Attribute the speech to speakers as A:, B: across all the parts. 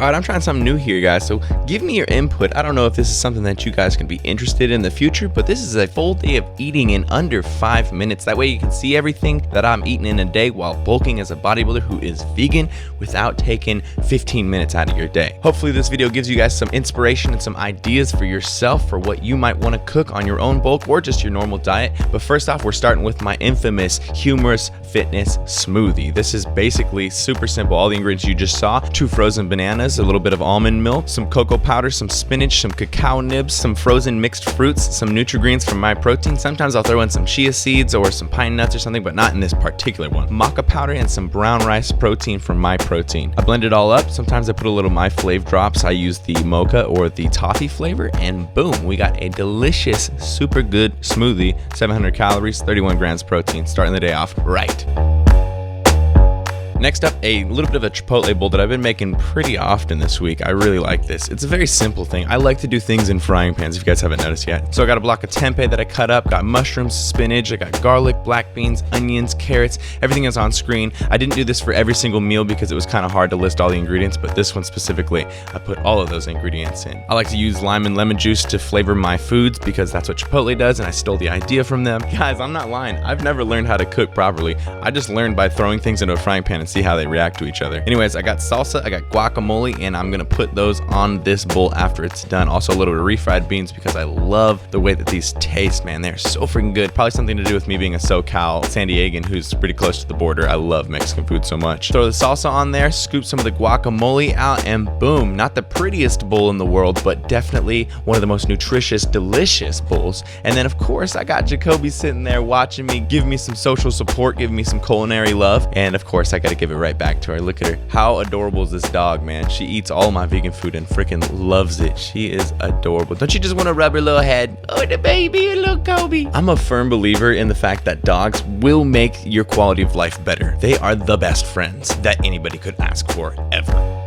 A: Alright, I'm trying something new here, guys, so give me your input. I don't know if this is something that you guys can be interested in the future, but this is a full day of eating in under 5 minutes. That way you can see everything that I'm eating in a day while bulking as a bodybuilder who is vegan without taking 15 minutes out of your day. Hopefully this video gives you guys some inspiration and some ideas for yourself for what you might want to cook on your own bulk or just your normal diet. But first off, we're starting with my infamous humorous fitness smoothie. This is basically super simple. All the ingredients you just saw: 2 frozen bananas, a little bit of almond milk, some cocoa powder, some spinach, some cacao nibs, some frozen mixed fruits, some Nutri-Greens from My Protein. Sometimes I'll throw in some chia seeds or some pine nuts or something, but not in this particular one. Maca powder and some brown rice protein from My Protein. I blend it all up. Sometimes I put a little My Flav drops. I use the mocha or the toffee flavor, and boom, we got a delicious, super good smoothie. 700 calories, 31 grams protein, starting the day off right. Next up, a little bit of a Chipotle Bowl that I've been making pretty often this week. I really like this. It's a very simple thing. I like to do things in frying pans if you guys haven't noticed yet. So I got a block of tempeh that I cut up, got mushrooms, spinach, I got garlic, black beans, onions, carrots, everything is on screen. I didn't do this for every single meal because it was kind of hard to list all the ingredients, but this one specifically, I put all of those ingredients in. I like to use lime and lemon juice to flavor my foods because that's what Chipotle does, and I stole the idea from them. Guys, I'm not lying. I've never learned how to cook properly. I just learned by throwing things into a frying pan and see how they react to each other. Anyways, I got salsa, I got guacamole, and I'm gonna put those on this bowl after it's done. Also a little bit of refried beans because I love the way that these taste, man. They're so freaking good. Probably something to do with me being a SoCal San Diegan who's pretty close to the border. I love Mexican food so much. Throw the salsa on there, scoop some of the guacamole out, and boom, not the prettiest bowl in the world, but definitely one of the most nutritious, delicious bowls. And then of course, I got Jacoby sitting there watching me, giving me some social support, giving me some culinary love, and of course, I gotta give it right back to her. Look at her. How adorable is this dog, man? She eats all my vegan food and freaking loves it. She is adorable. Don't you just want to rub her little head? Oh, the baby, little Kobe. I'm a firm believer in the fact that dogs will make your quality of life better. They are the best friends that anybody could ask for ever.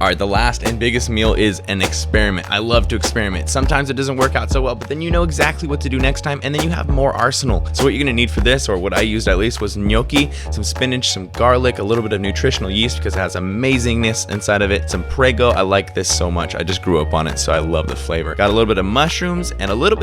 A: Alright, the last and biggest meal is an experiment. I love to experiment. Sometimes it doesn't work out so well, but then you know exactly what to do next time, and then you have more arsenal. So what you're gonna need for this, or what I used at least, was gnocchi, some spinach, some garlic, a little bit of nutritional yeast because it has amazingness inside of it, some Prego. I like this so much. I just grew up on it, so I love the flavor. Got a little bit of mushrooms and a little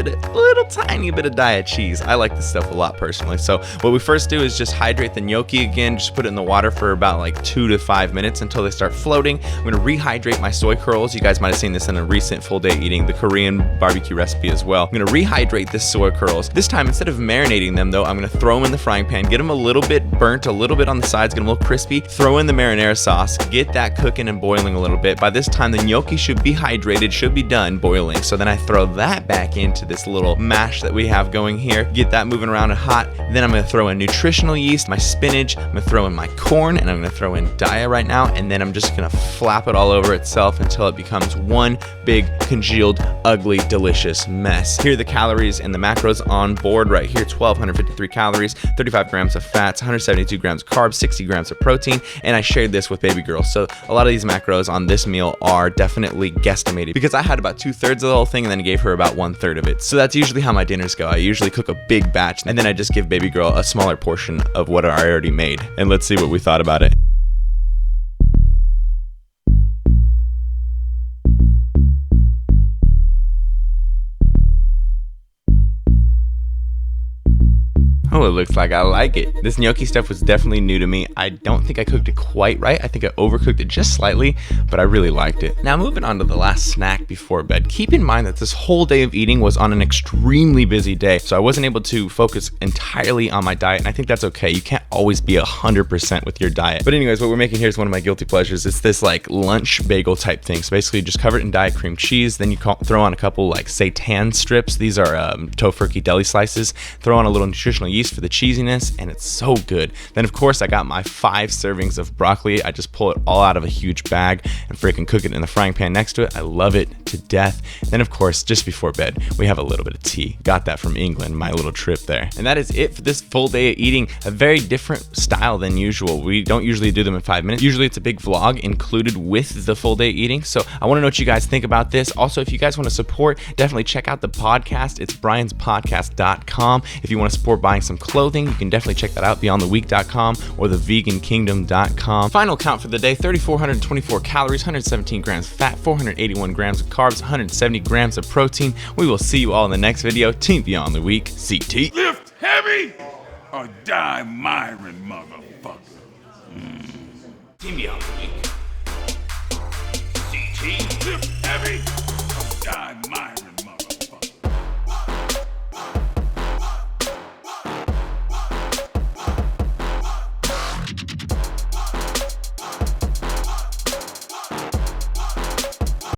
A: tiny bit of diet cheese. I like this stuff a lot personally. So what we first do is just hydrate the gnocchi again. Just put it in the water for about like 2 to 5 minutes until they start floating. I'm gonna rehydrate my soy curls. You guys might have seen this in a recent full day eating, the Korean barbecue recipe as well. I'm gonna rehydrate this soy curls. This time, instead of marinating them though, I'm gonna throw them in the frying pan, get them a little bit burnt, a little bit on the sides, get them a little crispy, throw in the marinara sauce, get that cooking and boiling a little bit. By this time, the gnocchi should be hydrated, should be done boiling. So then I throw that back into this little mash that we have going here, get that moving around and hot. Then I'm gonna throw in nutritional yeast, my spinach, I'm gonna throw in my corn, and I'm gonna throw in Daya right now, and then I'm just gonna flap it all over itself until it becomes one big congealed, ugly, delicious mess. Here are the calories and the macros on board right here: 1,253 calories, 35 grams of fats, 172 grams of carbs, 60 grams of protein, and I shared this with baby girl. So a lot of these macros on this meal are definitely guesstimated because I had about 2/3 of the whole thing and then gave her about 1/3 of it. So that's usually how my dinners go. I usually cook a big batch and then I just give baby girl a smaller portion of what I already made. And let's see what we thought about it. Oh, it looks like I like it. This gnocchi stuff was definitely new to me. I don't think I cooked it quite right. I think I overcooked it just slightly, but I really liked it. Now moving on to the last snack before bed. Keep in mind that this whole day of eating was on an extremely busy day, so I wasn't able to focus entirely on my diet, and I think that's okay. You can't always be 100% with your diet. But anyways, what we're making here is one of my guilty pleasures. It's this like lunch bagel type thing. So basically just cover it in diet cream cheese, then you throw on a couple like seitan strips. These are tofurkey deli slices. Throw on a little nutritional yeast for the cheesiness, and it's so good. Then of course I got my 5 servings of broccoli. I just pull it all out of a huge bag and freaking cook it in the frying pan next to it. I love it to death. Then of course, just before bed, we have a little bit of tea. Got that from England, my little trip there. And that is it for this full day of eating. A very different style than usual. We don't usually do them in 5 minutes. Usually it's a big vlog included with the full day eating. So I want to know what you guys think about this. Also, if you guys want to support, definitely check out the podcast. It's brianspodcast.com. If you want to support buying some clothing. You can definitely check that out, beyondtheweek.com or thevegankingdom.com. Final count for the day, 3,424 calories, 117 grams fat, 481 grams of carbs, 170 grams of protein. We will see you all in the next video. Team Beyond the Week, CT.
B: Lift heavy or die, MIRIN, motherfucker.
A: Team Beyond the Week.